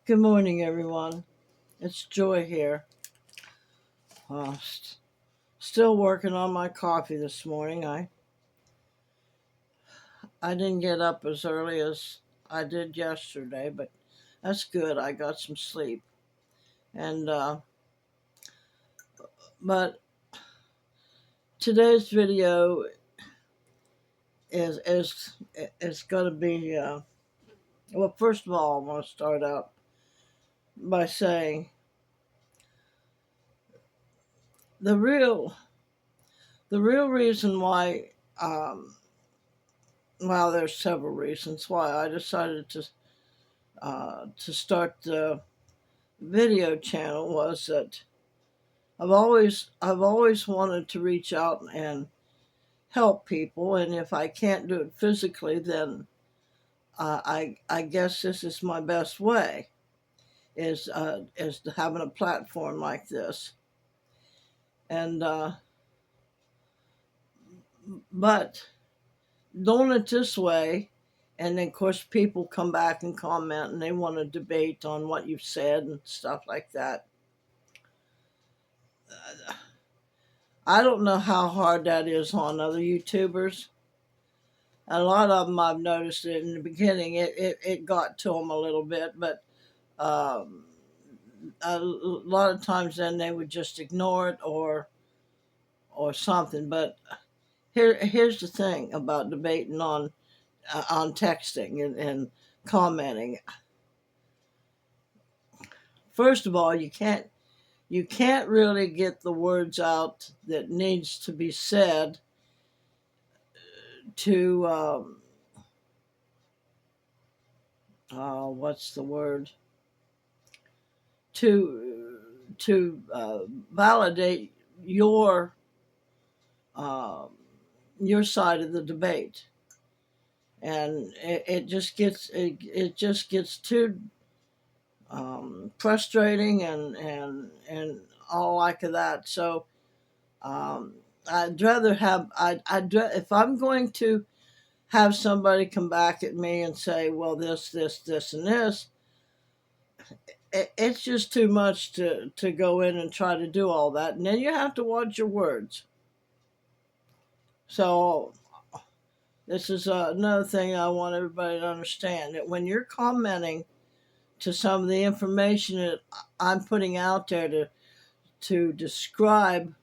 Good morning, everyone. It's Joy here. Still working on my coffee this morning. I didn't get up as early as I did yesterday, but that's good. I got some sleep, and but today's video is going to be well. First of all, I want to start out by saying the real the real reason why. Well, there's several reasons why I decided to start the video channel was that I've always wanted to reach out and help people, and if I can't do it physically, then I guess this is my best way is having a platform like this, and but doing it this way. And then, of course, people come back and comment and they want to debate on what you've said and stuff like that. I don't know how hard that is on other YouTubers. A lot of them, I've noticed it in the beginning, it got to them a little bit, but um, a lot of times then they would just ignore it or something. But here's the thing about debating on texting and commenting. First of all, you can't really get the words out that needs to be said to what's the word, to validate your side of the debate, and it just gets too frustrating and all like of that. So I'd rather have if I'm going to have somebody come back at me and say, well, this, and this, it's just too much to go in and try to do all that. And then you have to watch your words. So this is another thing I want everybody to understand, that when you're commenting to some of the information that I'm putting out there to describe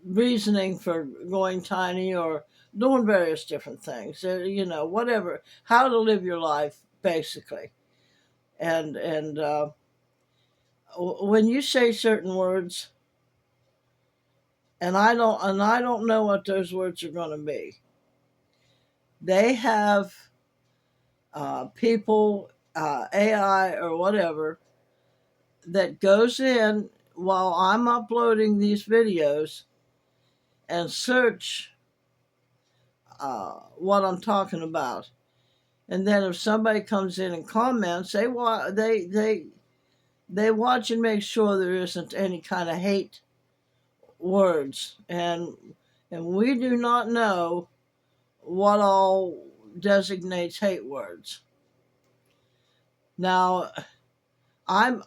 reasoning for going tiny or doing various different things, whatever, how to live your life, basically. And when you say certain words, and I don't know what those words are going to be. They have people, AI or whatever, that goes in while I'm uploading these videos and search what I'm talking about. And then if somebody comes in and comments, they watch and make sure there isn't any kind of hate words, and we do not know what all designates hate words. Now, I'm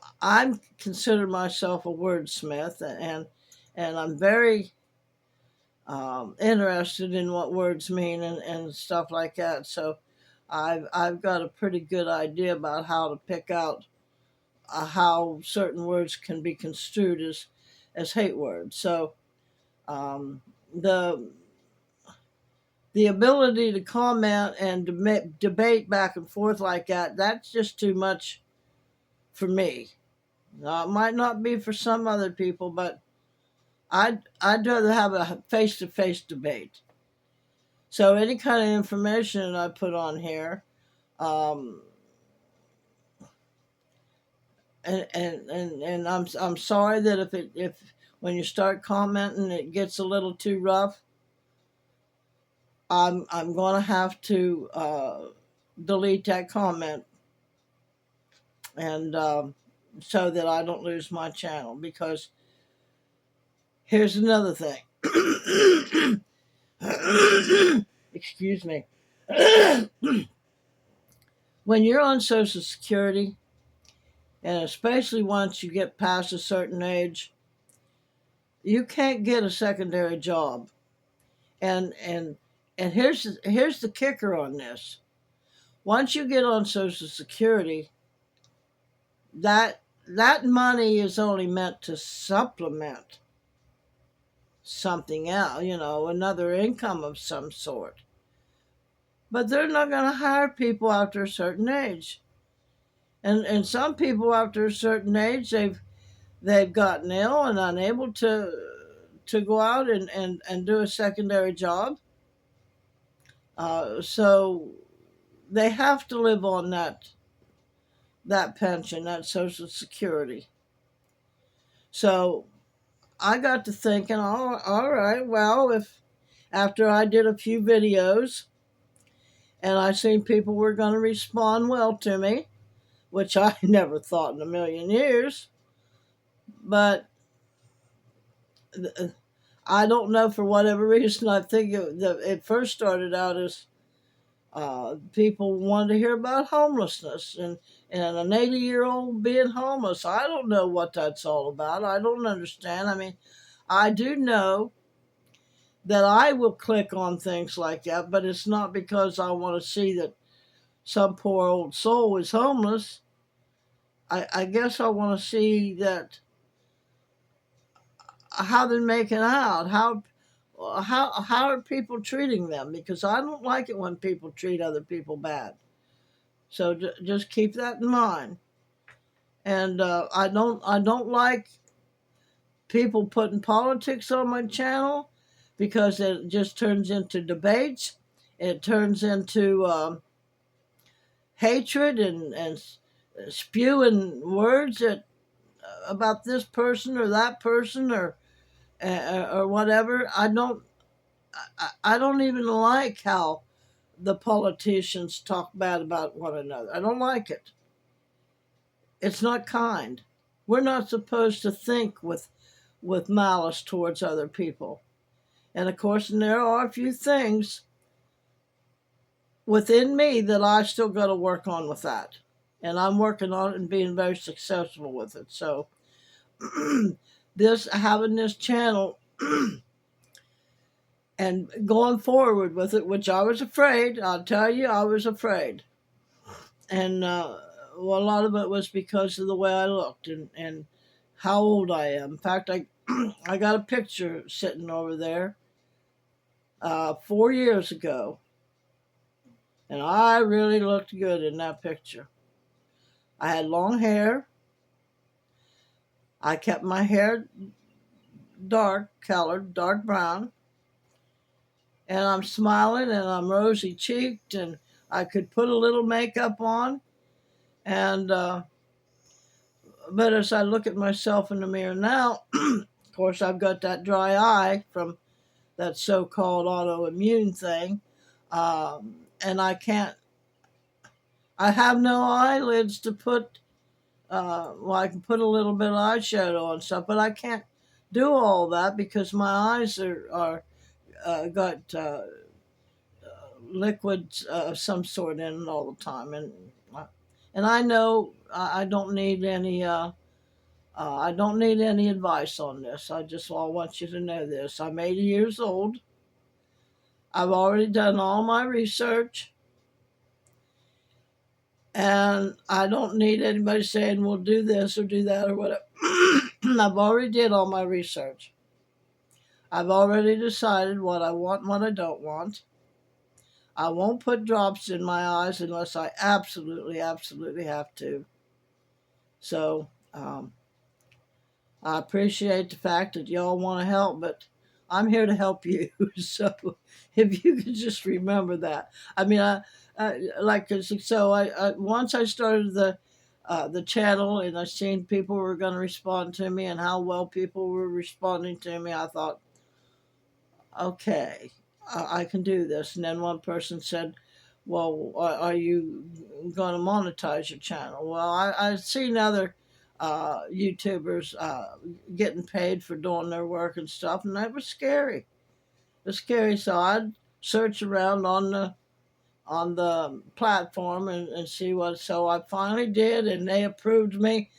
consider myself a wordsmith, and I'm very interested in what words mean and stuff like that. So I've got a pretty good idea about how to pick out how certain words can be construed as hate words. So the ability to comment and debate back and forth like that, that's just too much for me. Now, it might not be for some other people, but I'd rather have a face-to-face debate. So any kind of information that I put on here, and I'm sorry that if when you start commenting it gets a little too rough, I'm going to have to delete that comment, and so that I don't lose my channel. Because here's another thing. Excuse me. when you're on Social Security, and especially once you get past a certain age, you can't get a secondary job. And here's the kicker on this. Once you get on Social Security, that money is only meant to supplement something else, another income of some sort. But they're not going to hire people after a certain age. And some people after a certain age, they've gotten ill and unable to go out and do a secondary job. So they have to live on that pension, that Social Security. So I got to thinking, all right, well, if after I did a few videos and I seen people were going to respond well to me, which I never thought in a million years, but I don't know, for whatever reason, I think it first started out as people wanted to hear about homelessness and an 80-year-old being homeless. I don't know what that's all about. I don't understand. I mean, I do know that I will click on things like that, but it's not because I want to see that some poor old soul is homeless. I guess I want to see that how they're making out, how are people treating them, because I don't like it when people treat other people bad. So just keep that in mind. And I don't like people putting politics on my channel, because it just turns into debates. It turns into hatred and spewing words about this person or that person or whatever. I don't even like how the politicians talk bad about one another. I don't like it. It's not kind. We're not supposed to think with malice towards other people. And of course, there are a few things within me that I still got to work on with that. And I'm working on it and being very successful with it. So having this channel and going forward with it, which I was afraid, I'll tell you, I was afraid. And well, a lot of it was because of the way I looked and how old I am. In fact, I got a picture sitting over there 4 years ago, and I really looked good in that picture. I had long hair. I kept my hair dark colored, dark brown, and I'm smiling and I'm rosy cheeked, and I could put a little makeup on. And but as I look at myself in the mirror now, of course, I've got that dry eye from that so-called autoimmune thing, and I have no eyelids to put. Well, I can put a little bit of eyeshadow on stuff, but I can't do all that because my eyes are got liquids of some sort in it all the time, and I know I don't need any. I don't need any advice on this. I want you to know this. I'm 80 years old. I've already done all my research, and I don't need anybody saying, well, do this or do that or whatever. I've already did all my research. I've already decided what I want and what I don't want. I won't put drops in my eyes unless I absolutely, absolutely have to. So I appreciate the fact that y'all want to help, but I'm here to help you. So if you could just remember that. I mean, once I started the channel and I seen people were going to respond to me and how well people were responding to me, I thought, okay, I can do this. And then one person said, well, are you going to monetize your channel? Well, I've seen other YouTubers getting paid for doing their work and stuff, and that was scary. It was scary. So I'd search around the platform and see what. So I finally did, and they approved me,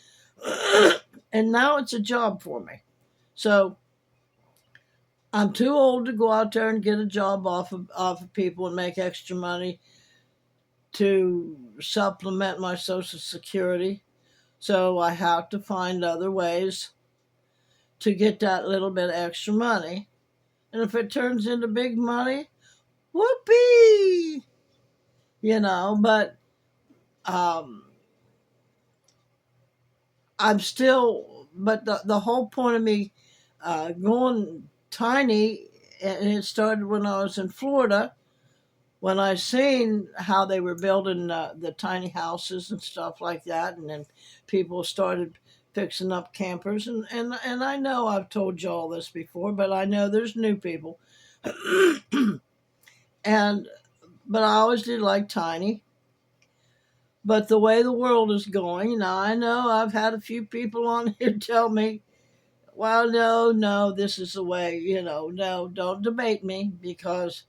and now it's a job for me. So I'm too old to go out there and get a job off of people and make extra money to supplement my Social Security. So I have to find other ways to get that little bit extra money. And if it turns into big money, whoopee! But um, but the whole point of me going tiny, and it started when I was in Florida, when I seen how they were building the tiny houses and stuff like that, and then people started fixing up campers, and I know I've told you all this before, but I know there's new people, and but I always did like tiny. But the way the world is going, now I know I've had a few people on here tell me, well, no, this is the way, no, don't debate me, because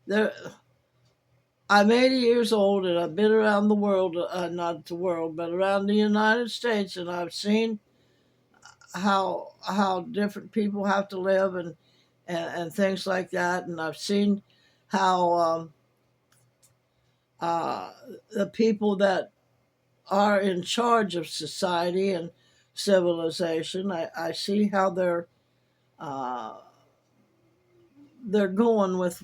there. I'm 80 years old, and I've been around the world, not the world, but around the United States, and I've seen how different people have to live, and things like that, and I've seen how uh, the people that are in charge of society and civilization, I see how uh, they're going with,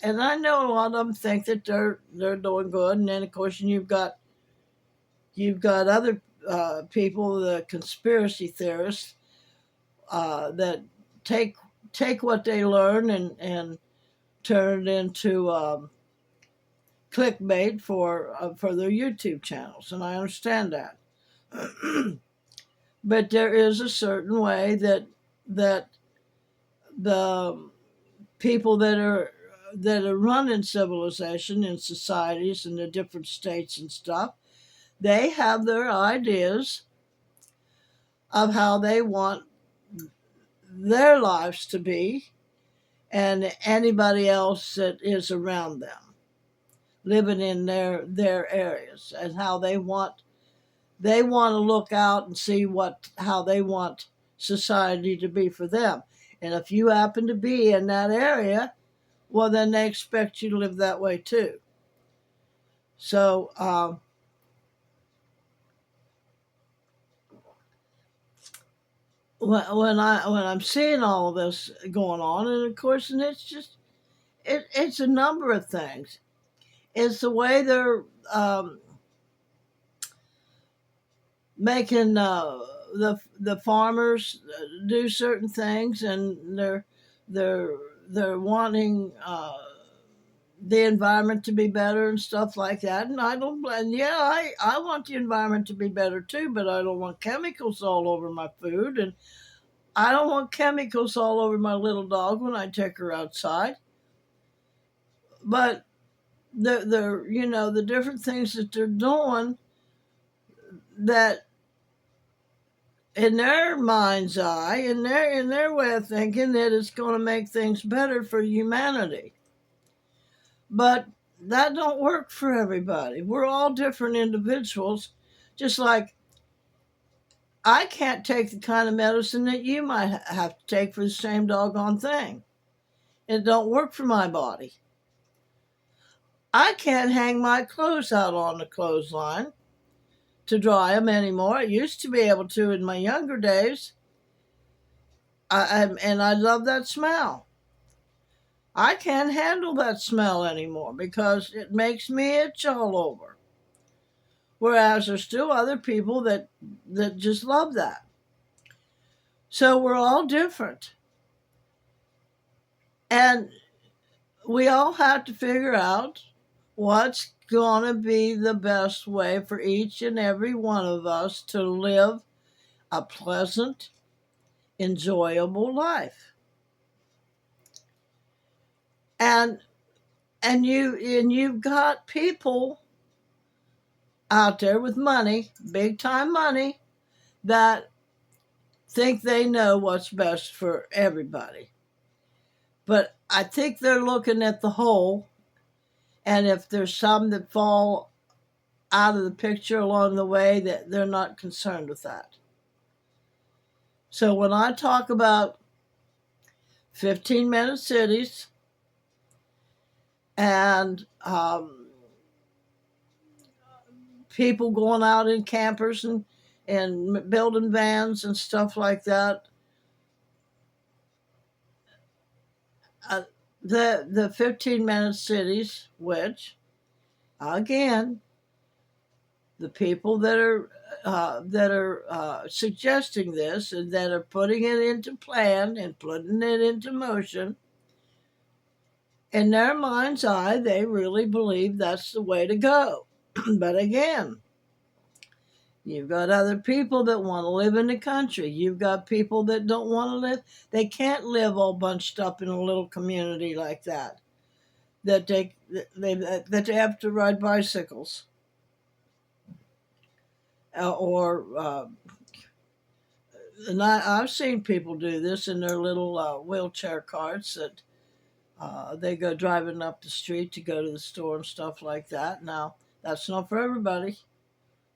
and I know a lot of them think that they're doing good, and then of course you've got other people, the conspiracy theorists, that take take what they learn and turn it into clickbait for their YouTube channels, and I understand that. But there is a certain way that the people that are running civilization and societies in the different states and stuff, they have their ideas of how they want their lives to be, and anybody else that is around them living in their areas, and how they want to look out and see how they want society to be for them. And if you happen to be in that area, well, then they expect you to live that way too. So when I'm seeing all of this going on, and of course, and it's a number of things. It's the way they're making the farmers do certain things, and they're they're wanting the environment to be better and stuff like that. And I don't. And yeah, I want the environment to be better too, but I don't want chemicals all over my food, and I don't want chemicals all over my little dog when I take her outside. But the different things that they're doing, that in their mind's eye, in their way of thinking, that it's going to make things better for humanity. But that don't work for everybody. We're all different individuals. Just like I can't take the kind of medicine that you might have to take for the same doggone thing. It don't work for my body. I can't hang my clothes out on the clothesline to dry them anymore. I used to be able to in my younger days. And I love that smell. I can't handle that smell anymore because it makes me itch all over. Whereas there's still other people that just love that. So we're all different. And we all have to figure out what's going to be the best way for each and every one of us to live a pleasant, enjoyable life. And you've got people out there with money, big time money, that think they know what's best for everybody. But I think they're looking at the whole, and if there's some that fall out of the picture along the way, that they're not concerned with that. So when I talk about 15-minute cities and people going out in campers and building vans and stuff like that, the 15-minute cities, which again, the people that are suggesting this and that are putting it into plan and putting it into motion, in their mind's eye, they really believe that's the way to go. But again, you've got other people that want to live in the country. You've got people that don't want to live. They can't live all bunched up in a little community like that. That they have to ride bicycles, or and I've seen people do this in their little wheelchair carts that they go driving up the street to go to the store and stuff like that. Now, that's not for everybody.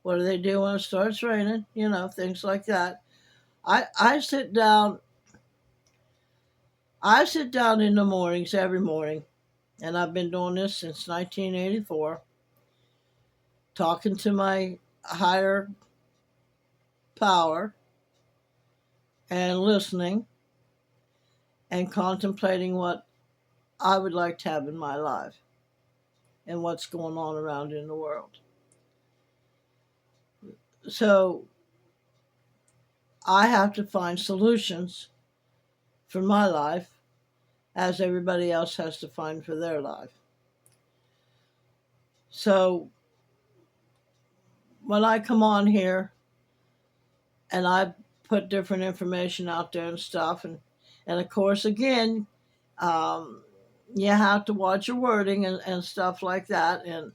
What do they do when it starts raining? Things like that. I sit down. I sit down in the mornings every morning, and I've been doing this since 1984, talking to my higher power and listening and contemplating what I would like to have in my life and what's going on around in the world. So I have to find solutions for my life as everybody else has to find for their life. So when I come on here and I put different information out there and stuff, and of course, again, you have to watch your wording and stuff like that, and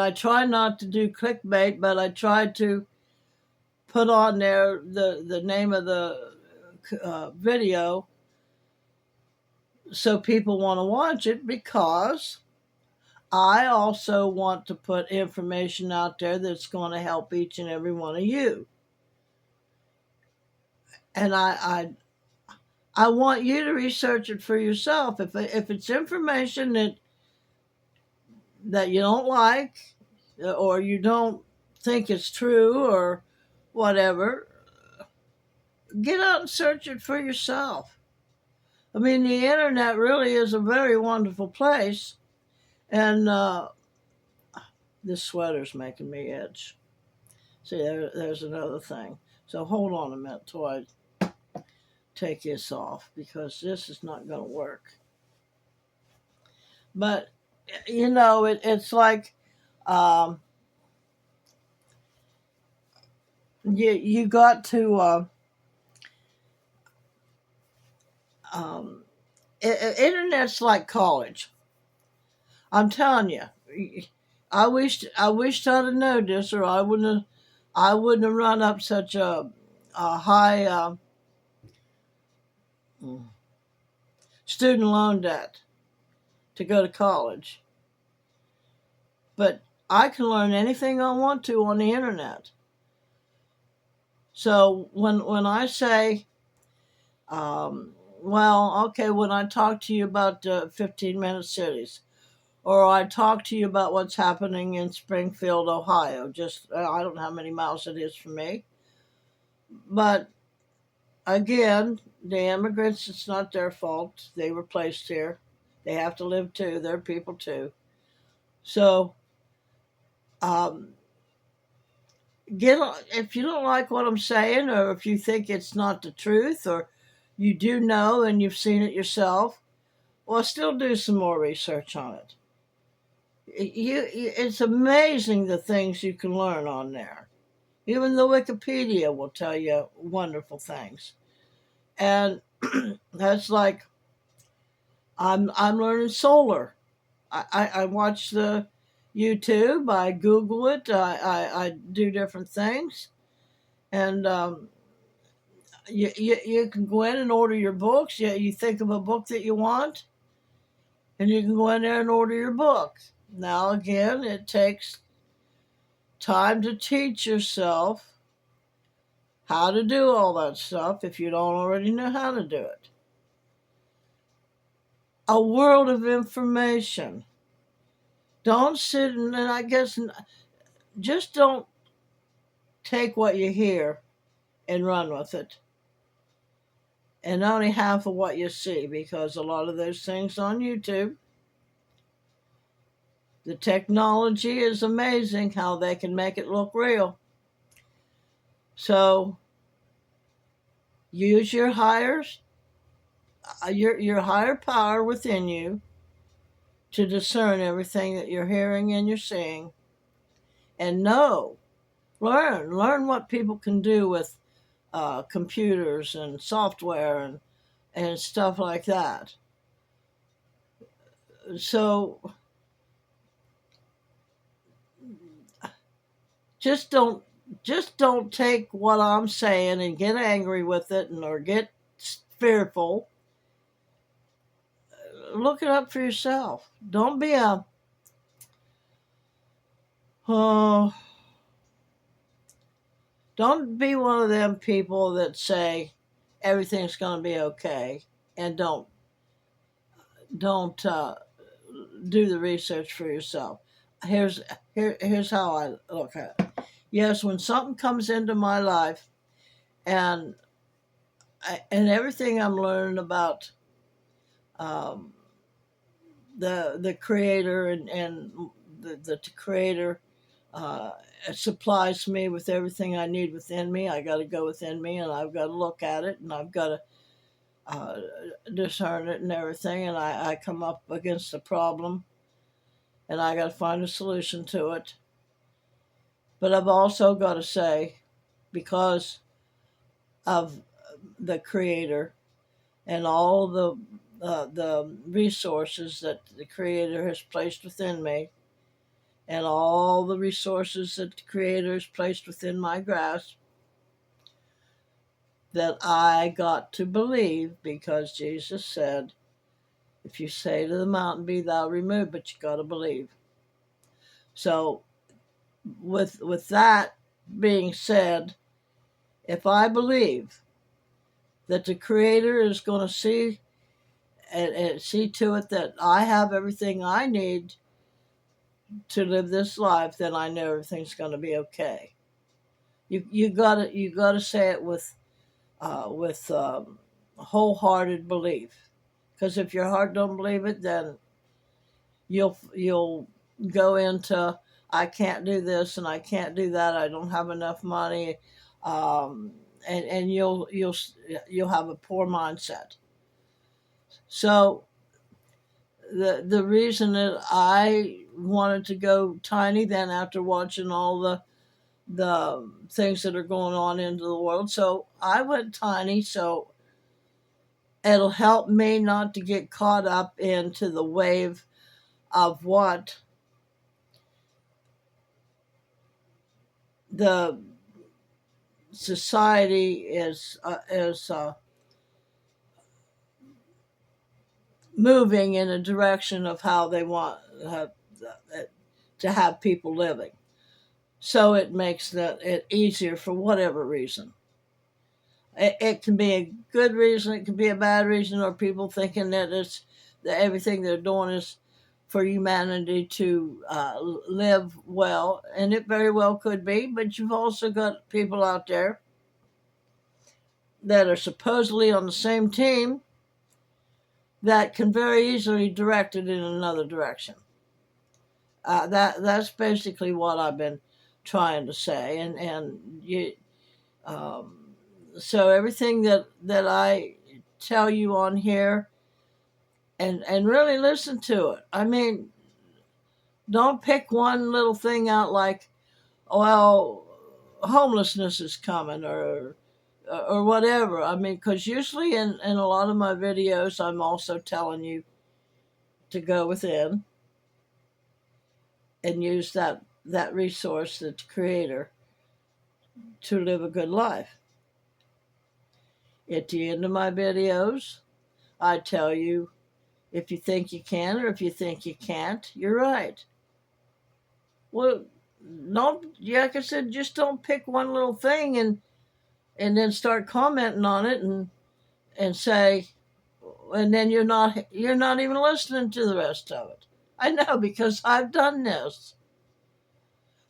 I try not to do clickbait, but I try to put on there the name of the video so people want to watch it, because I also want to put information out there that's going to help each and every one of you. And I want you to research it for yourself. If it's information that you don't like, or you don't think it's true, or whatever, get out and search it for yourself. I mean, the internet really is a very wonderful place. And this sweater's making me itch. See, there's another thing. So hold on a minute till I take this off, because this is not going to work. But, it's like you got to... internet's like college. I'm telling you. I wished I'd have known this, or I wouldn't have run up such a high student loan debt to go to college. But I can learn anything I want to on the internet. So when I say, well, okay, when I talk to you about 15-minute cities, or I talk to you about what's happening in Springfield, Ohio, just, I don't know how many miles it is from me. But again, the immigrants, it's not their fault. They were placed here. They have to live too. They're people too. So, if you don't like what I'm saying, or if you think it's not the truth, or you do know and you've seen it yourself, well, still do some more research on it. It's amazing the things you can learn on there. Even the Wikipedia will tell you wonderful things. And that's like, I'm learning solar. I watch the YouTube, I Google it, I do different things. And You can go in and order your books. You think of a book that you want, and you can go in there and order your book. Now, again, it takes time to teach yourself how to do all that stuff if you don't already know how to do it. A world of information. Don't sit and I guess just don't take what you hear and run with it. And only half of what you see, because a lot of those things on YouTube, the technology is amazing how they can make it look real. So use your your higher power within you to discern everything that you're hearing and you're seeing, and learn what people can do with computers and software and stuff like that. So just don't take what I'm saying and get angry with it or get fearful. Look it up for yourself. Don't be a oh, don't be one of them people that say everything's going to be okay and don't do the research for yourself. Here's how I look at it. Yes, when something comes into my life and everything I'm learning about um, the creator and the creator uh, supplies me with everything I need within me. I got to go within me and I've got to look at it and I've got to uh, discern it and everything. And I come up against a problem and I got to find a solution to it. But I've also got to say, because of the creator and all the resources that the creator has placed within me and all the resources that the creator has placed within my grasp, that I got to believe, because Jesus said, if you say to the mountain, be thou removed, but you got to believe. So with that being said, if I believe that the creator is going to see and see to it that I have everything I need to live this life, then I know everything's going to be okay. You gotta say it with wholehearted belief, because if your heart don't believe it, then you'll go into, I can't do this and I can't do that. I don't have enough money, and you'll have a poor mindset. So the reason that I wanted to go tiny then, after watching all the things that are going on into the world, so I went tiny, so it'll help me not to get caught up into the wave of what the society is moving in a direction of how they want to have people living. So it makes it easier for whatever reason. It can be a good reason, it can be a bad reason, or people thinking that that everything they're doing is for humanity to live well, and it very well could be. But you've also got people out there that are supposedly on the same team that can very easily direct it in another direction. That's basically what I've been trying to say, and you. So everything that I tell you on here, and really listen to it. I mean, don't pick one little thing out like, well, homelessness is coming or whatever. I mean, because usually in a lot of my videos, I'm also telling you to go within and use that resource, that creator, to live a good life. At the end of my videos, I tell you if you think you can or if you think you can't, you're right. Well, don't, like I said, just don't pick one little thing and then start commenting on it and say, and then you're not even listening to the rest of it. I know, because I've done this.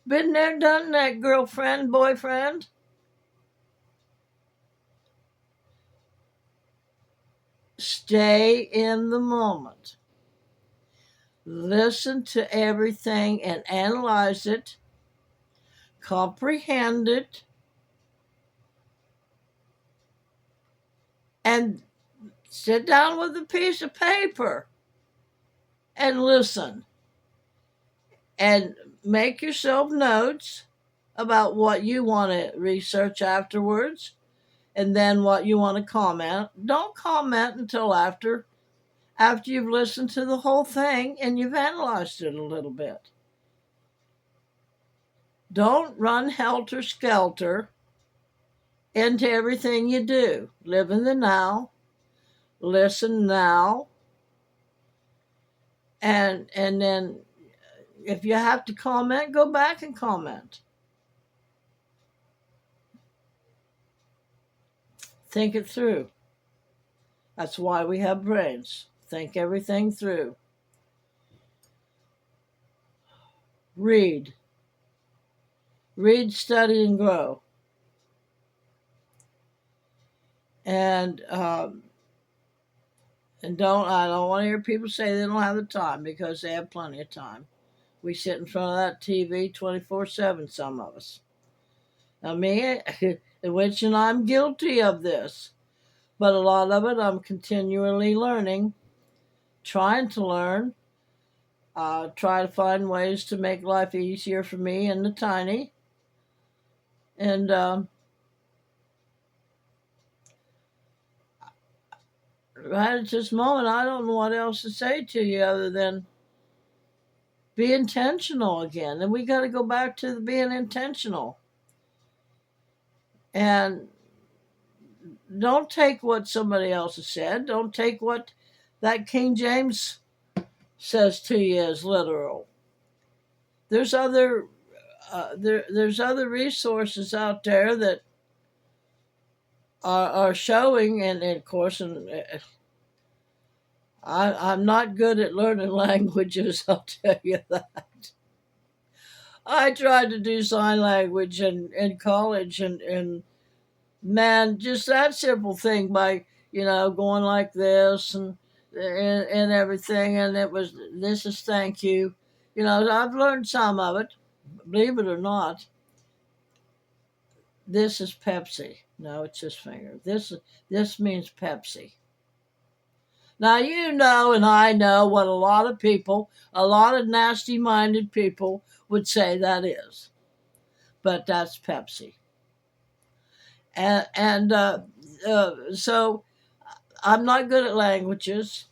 Been there, done that, girlfriend, boyfriend. Stay in the moment. Listen to everything and analyze it, comprehend it, and sit down with a piece of paper and listen. And make yourself notes about what you want to research afterwards and then what you want to comment. Don't comment until after you've listened to the whole thing and you've analyzed it a little bit. Don't run helter-skelter into everything you do. Live in the now, listen now, and then if you have to comment, go back and comment. Think it through. That's why we have brains. Think everything through. Read. Read, study, and grow. And I don't want to hear people say they don't have the time, because they have plenty of time. We sit in front of that TV 24/7, some of us. Now, me, in which, and I'm guilty of this, but a lot of it I'm continually learning, trying to learn, try to find ways to make life easier for me and the tiny. And right at this moment, I don't know what else to say to you other than be intentional again. And we got to go back to being intentional. And don't take what somebody else has said. Don't take what that King James says to you as literal. There's other there's other resources out there that are showing, and of course, I'm not good at learning languages. I'll tell you that. I tried to do sign language in college, and man, just that simple thing by going like this and everything, and it was, this is thank you. I've learned some of it, believe it or not. This is Pepsi. No, it's his finger. This means Pepsi. Now and I know what a lot of people, a lot of nasty-minded people would say that is, but that's Pepsi. And so I'm not good at languages,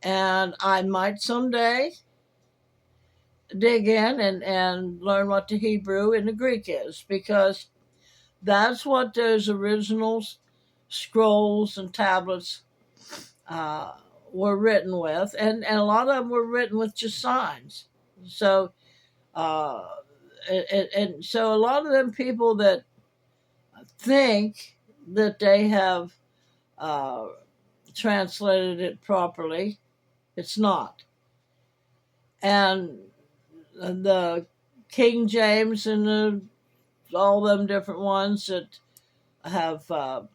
and I might someday dig in and learn what the Hebrew and the Greek is, because that's what those original scrolls and tablets uh, were written with, and a lot of them were written with just signs. So, uh, and so a lot of them people that think that they have uh, translated it properly, it's not. And the King James and all them different ones that have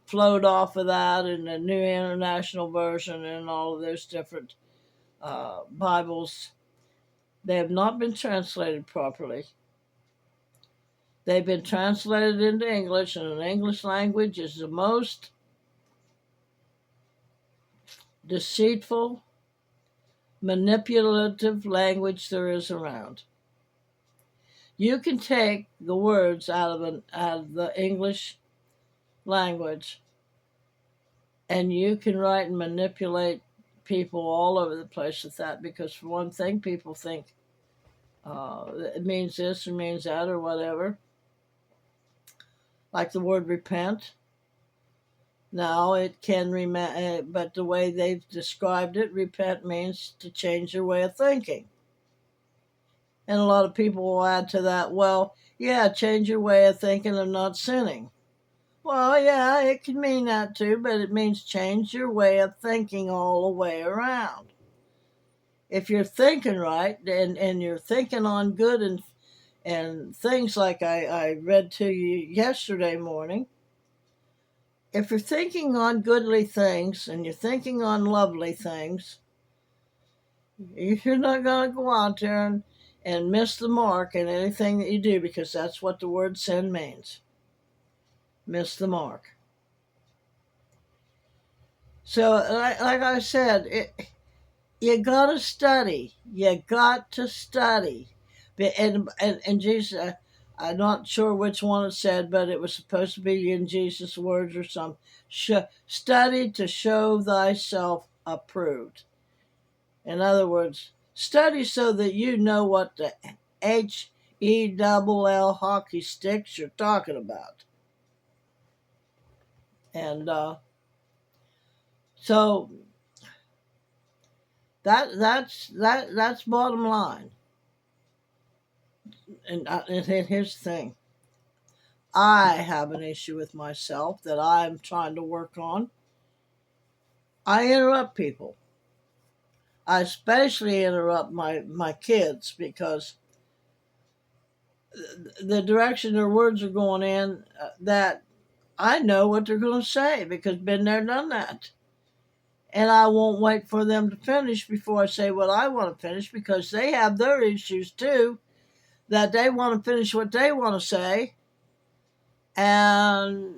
flowed off of that, and the New International Version and all of those different Bibles, they have not been translated properly. They've been translated into English, and the English language is the most deceitful, manipulative language there is around. You can take the words out of the English language, and you can write and manipulate people all over the place with that, because for one thing, people think it means this or means that or whatever. Like the word repent. Now it can but the way they've described it, repent means to change your way of thinking. And a lot of people will add to that, well, yeah, change your way of thinking of not sinning. Well, yeah, it can mean that too, but it means change your way of thinking all the way around. If you're thinking right and you're thinking on good and things like I read to you yesterday morning, if you're thinking on goodly things and you're thinking on lovely things, you're not going to go out there and miss the mark in anything that you do, because that's what the word sin means. Miss the mark. So, like I said, you got to study. You got to study. And Jesus, I'm not sure which one it said, but it was supposed to be in Jesus' words or something. Study to show thyself approved. In other words, study so that you know what the HELL hockey sticks you're talking about. And so that's bottom line. And here's the thing. I have an issue with myself that I'm trying to work on. I interrupt people. I especially interrupt my kids, because the direction their words are going in, that I know what they're going to say, because been there, done that. And I won't wait for them to finish before I say what I want to finish, because they have their issues too, that they want to finish what they want to say. And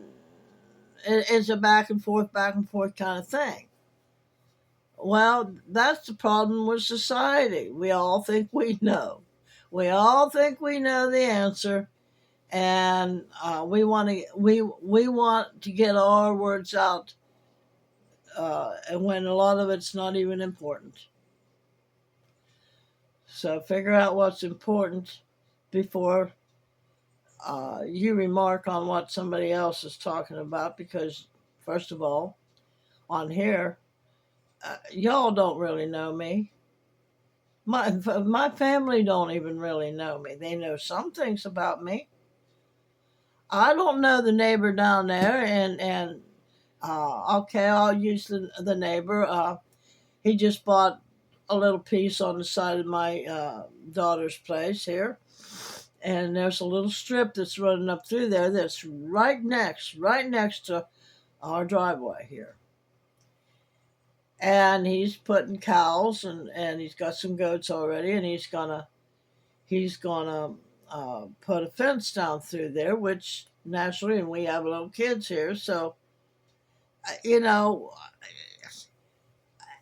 it's a back and forth kind of thing. Well, that's the problem with society. We all think we know. We all think we know the answer, and we want to get our words out, and when a lot of it's not even important. So figure out what's important before you remark on what somebody else is talking about, because first of all, on here, y'all don't really know me. My family don't even really know me. They know some things about me. I don't know the neighbor down there, and okay, I'll use the neighbor. He just bought a little piece on the side of my daughter's place here, and there's a little strip that's running up through there that's right next to our driveway here. And he's putting cows, and he's got some goats already, and he's gonna put a fence down through there, which naturally, and we have little kids here, so you know,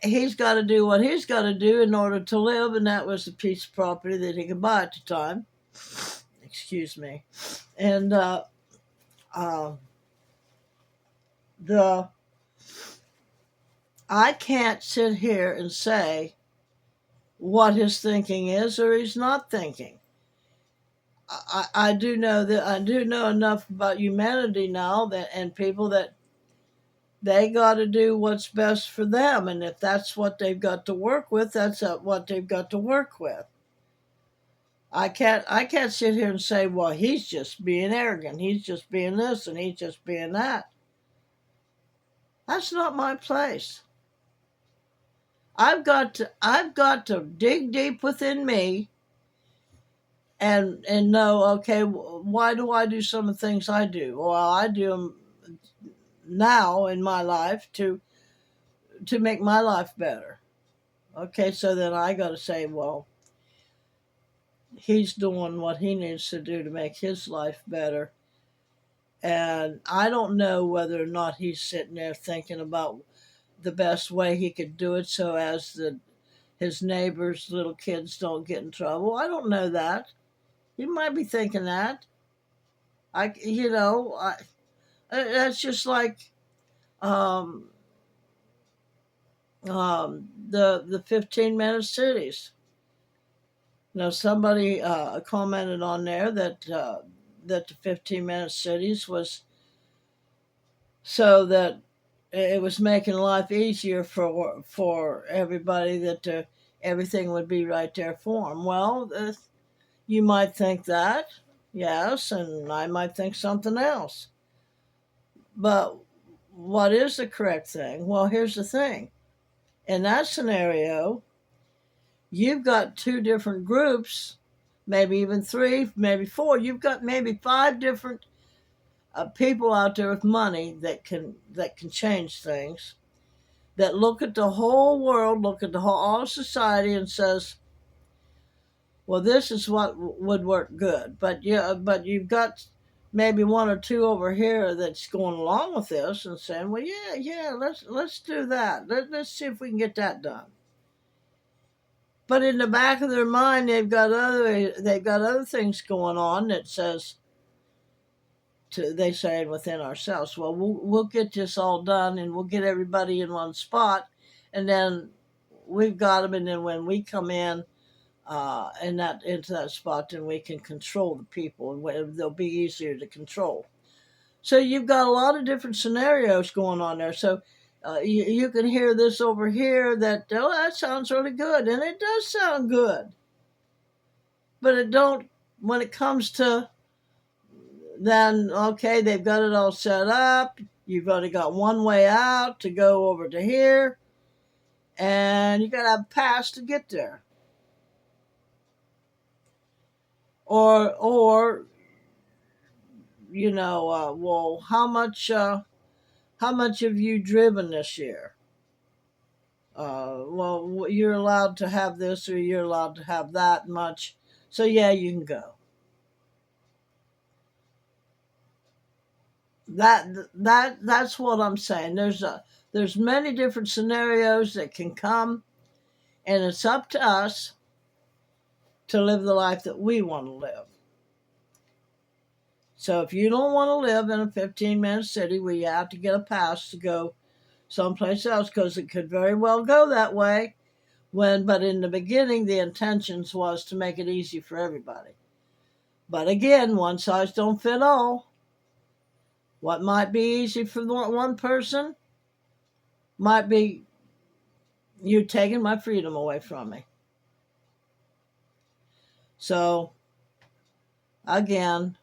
he's got to do what he's got to do in order to live, and that was the piece of property that he could buy at the time. Excuse me. And the I can't sit here and say what his thinking is or he's not thinking. I do know that I do know enough about humanity now, that and people, that they got to do what's best for them, and if that's what they've got to work with, that's what they've got to work with. I can't sit here and say, well, he's just being arrogant, he's just being this, and he's just being that. That's not my place. I've got to dig deep within me and know, okay, why do I do some of the things I do? Well, I do them now in my life to make my life better. Okay, so then I got to say, well, he's doing what he needs to do to make his life better. And I don't know whether or not he's sitting there thinking about the best way he could do it so as his neighbors' little kids don't get in trouble. I don't know that. He might be thinking that. That's just like um, the 15-minute cities. Now, somebody commented on there that the 15-minute cities was so that it was making life easier for everybody, that everything would be right there for them. Well, you might think that, yes, and I might think something else. But what is the correct thing? Well, here's the thing. In that scenario, you've got two different groups, maybe even three, maybe four. You've got maybe five different people out there with money that can change things, that look at the whole world, look at the whole all society, and says, "Well, this is what would work good." But yeah, but you've got maybe one or two over here that's going along with this and saying, "Well, yeah, let's do that. Let's see if we can get that done." But in the back of their mind, they've got other things going on that says, they say within ourselves, "Well, we'll get this all done, and we'll get everybody in one spot, and then we've got them, and then when we come in into that spot, then we can control the people, and they'll be easier to control." So you've got a lot of different scenarios going on there. So you can hear this over here that, "Oh, that sounds really good," and it does sound good, but it don't when it comes to, then, okay, they've got it all set up. You've only got one way out to go over to here, and you got to have a pass to get there. Or well, how much have you driven this year? Well, you're allowed to have this, or you're allowed to have that much, so yeah, you can go. That's what I'm saying. There's many different scenarios that can come, and it's up to us to live the life that we want to live. So if you don't want to live in a 15-minute city where you have to get a pass to go someplace else, because it could very well go that way, but in the beginning the intentions was to make it easy for everybody. But again, one size don't fit all. What might be easy for one person might be you taking my freedom away from me. So again,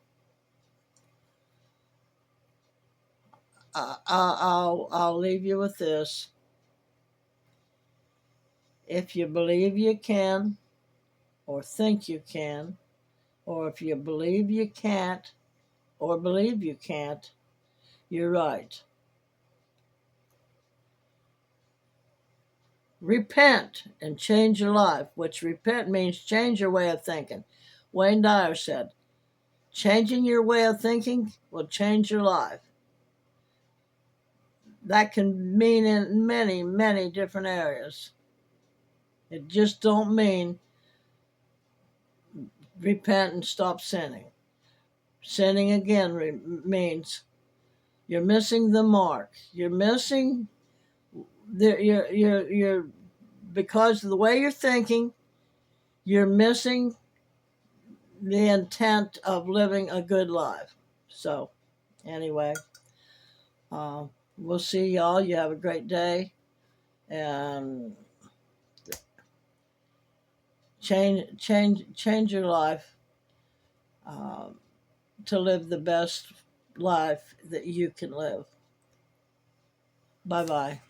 I'll leave you with this. If you believe you can, or think you can, or if you believe you can't, or believe you can't, you're right. Repent and change your life, which repent means change your way of thinking. Wayne Dyer said, changing your way of thinking will change your life. That can mean in many, many different areas. It just don't mean repent and stop sinning. Sinning again means you're missing the mark. You're missing you're because of the way you're thinking, you're missing the intent of living a good life. So anyway, we'll see y'all. You have a great day, and change your life to live the best life that you can live. Bye bye.